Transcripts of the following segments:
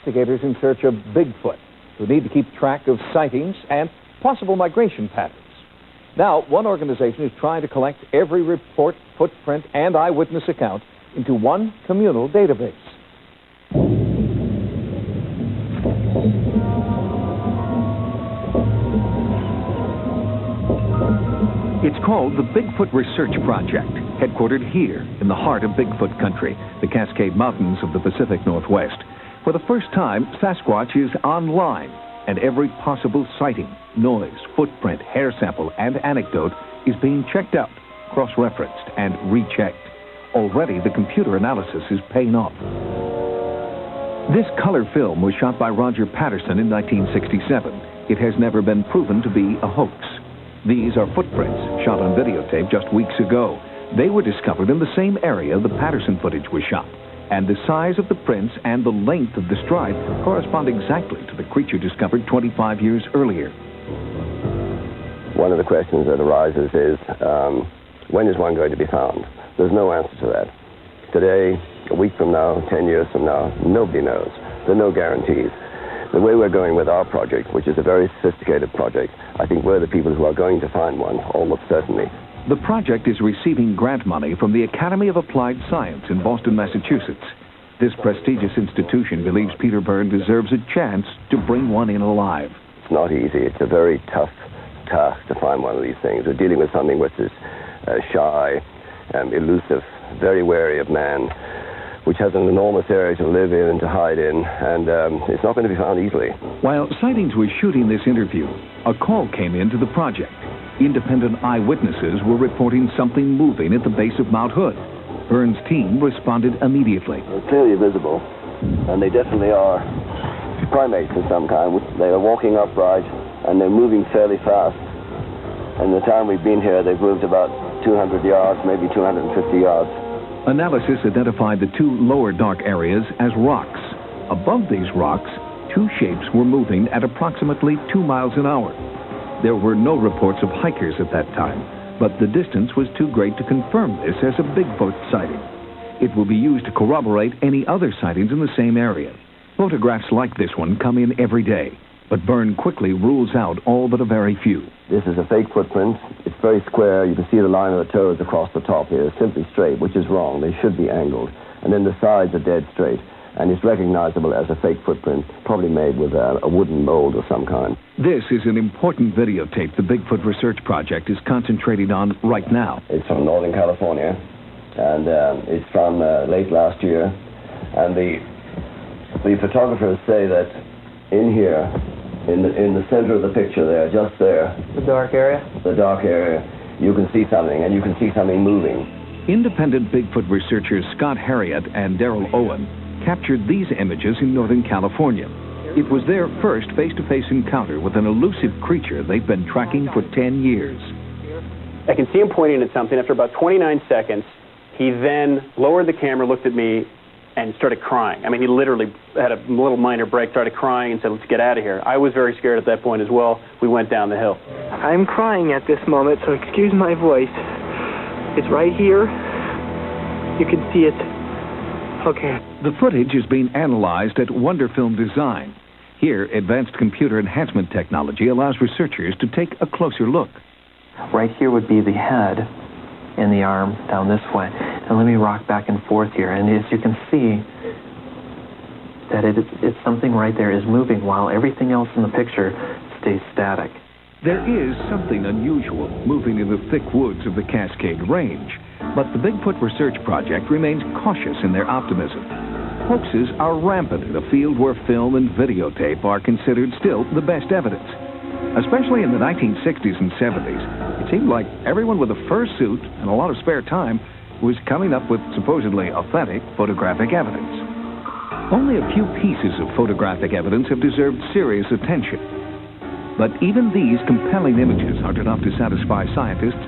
investigators in search of Bigfoot, who need to keep track of sightings and possible migration patterns. Now, one organization is trying to collect every report, footprint, and eyewitness account into one communal database. It's called the Bigfoot Research Project, headquartered here in the heart of Bigfoot country, the Cascade Mountains of the Pacific Northwest. For the first time, Sasquatch is online, and every possible sighting, noise, footprint, hair sample, and anecdote is being checked out, cross-referenced, and rechecked. Already, the computer analysis is paying off. This color film was shot by Roger Patterson in 1967. It has never been proven to be a hoax. These are footprints shot on videotape just weeks ago. They were discovered in the same area the Patterson footage was shot, and the size of the prints and the length of the stride correspond exactly to the creature discovered 25 years earlier. One of the questions that arises is, when is one going to be found? There's no answer to that. Today, a week from now, 10 years from now, nobody knows. There are no guarantees. The way we're going with our project, which is a very sophisticated project, I think we're the people who are going to find one, almost certainly. The project is receiving grant money from the Academy of Applied Science in Boston, Massachusetts. This prestigious institution believes Peter Byrne deserves a chance to bring one in alive. It's not easy. It's a very tough task to find one of these things. We're dealing with something which is shy, elusive, very wary of man, which has an enormous area to live in and to hide in, and it's not going to be found easily. While Sightings was shooting this interview, a call came into the project. Independent eyewitnesses were reporting something moving at the base of Mount Hood. Byrne's team responded immediately. They're clearly visible, and they definitely are primates of some kind. They are walking upright, and they're moving fairly fast. And the time we've been here, they've moved about 200 yards, maybe 250 yards. Analysis identified the two lower dark areas as rocks. Above these rocks, two shapes were moving at approximately 2 miles an hour. There were no reports of hikers at that time, but the distance was too great to confirm this as a Bigfoot sighting. It will be used to corroborate any other sightings in the same area. Photographs like this one come in every day, but Byrne quickly rules out all but a very few. This is a fake footprint. It's very square. You can see the line of the toes across the top here. It's simply straight, which is wrong. They should be angled. And then the sides are dead straight. And it's recognizable as a fake footprint, probably made with a wooden mold of some kind. This is an important videotape the Bigfoot Research Project is concentrating on right now. It's from Northern California, and it's from late last year. And the photographers say that in here, in the center of the picture there, just there. The dark area? The dark area. You can see something, and you can see something moving. Independent Bigfoot researchers Scott Harriet and Daryl Owen captured these images in Northern California. It was their first face-to-face encounter with an elusive creature they've been tracking for 10 years. I can see him pointing at something. After about 29 seconds, he then lowered the camera, looked at me, and started crying. I mean, he literally had a little minor break, started crying, and said, "Let's get out of here." I was very scared at that point as well. We went down the hill. I'm crying at this moment, so excuse my voice. It's right here. You can see it. Okay. The footage is being analyzed at Wonderfilm Design. Here, advanced computer enhancement technology allows researchers to take a closer look. Right here would be the head and the arm down this way. And let me rock back and forth here. And as you can see, that it's something right there is moving while everything else in the picture stays static. There is something unusual moving in the thick woods of the Cascade Range, but the Bigfoot Research Project remains cautious in their optimism. Hoaxes are rampant in a field where film and videotape are considered still the best evidence. Especially in the 1960s and 70s, it seemed like everyone with a fursuit and a lot of spare time was coming up with supposedly authentic photographic evidence. Only a few pieces of photographic evidence have deserved serious attention. But even these compelling images aren't enough to satisfy scientists.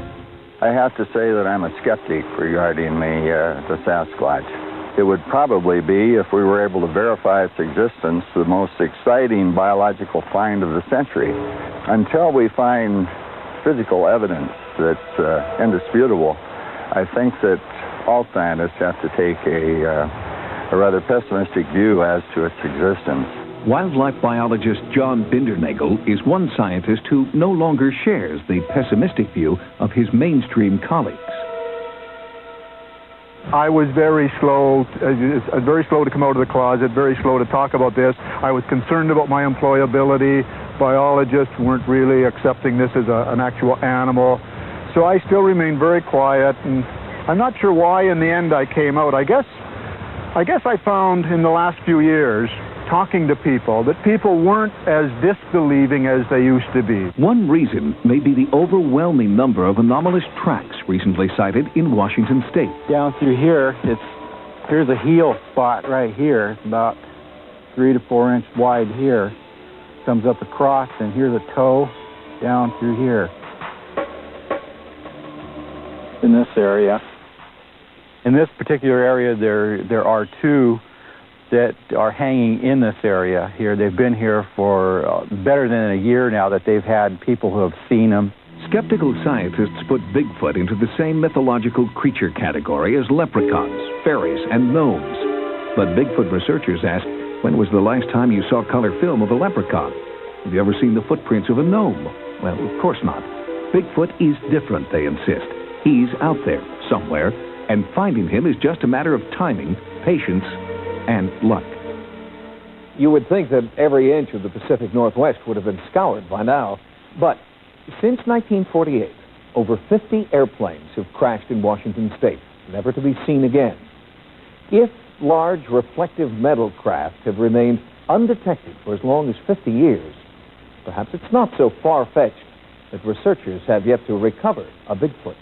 I have to say that I'm a skeptic regarding the Sasquatch. It would probably be, if we were able to verify its existence, the most exciting biological find of the century. Until we find physical evidence that's indisputable, I think that all scientists have to take a a rather pessimistic view as to its existence. Wildlife biologist John Bindernagel is one scientist who no longer shares the pessimistic view of his mainstream colleagues. I was very slow to come out of the closet, very slow to talk about this. I was concerned about my employability. Biologists weren't really accepting this as an actual animal. So I still remained very quiet, and I'm not sure why in the end I came out. I guess I found in the last few years, talking to people, that people weren't as disbelieving as they used to be. One reason may be the overwhelming number of anomalous tracks recently sighted in Washington state. Down through here, here's a heel spot right here. It's about 3 to 4 inch wide here. Comes up across, and here's a toe down through here. In this area. In this particular area, there are 2 that are hanging in this area here. They've been here for better than a year now that they've had people who have seen them. Skeptical scientists put Bigfoot into the same mythological creature category as leprechauns, fairies, and gnomes. But Bigfoot researchers ask, when was the last time you saw color film of a leprechaun? Have you ever seen the footprints of a gnome? Well, of course not. Bigfoot is different, they insist. He's out there, somewhere, and finding him is just a matter of timing, patience, and luck. You would think that every inch of the Pacific Northwest would have been scoured by now. But since 1948, over 50 airplanes have crashed in Washington state, never to be seen again. If large reflective metal craft have remained undetected for as long as 50 years, perhaps it's not so far-fetched that researchers have yet to recover a Bigfoot.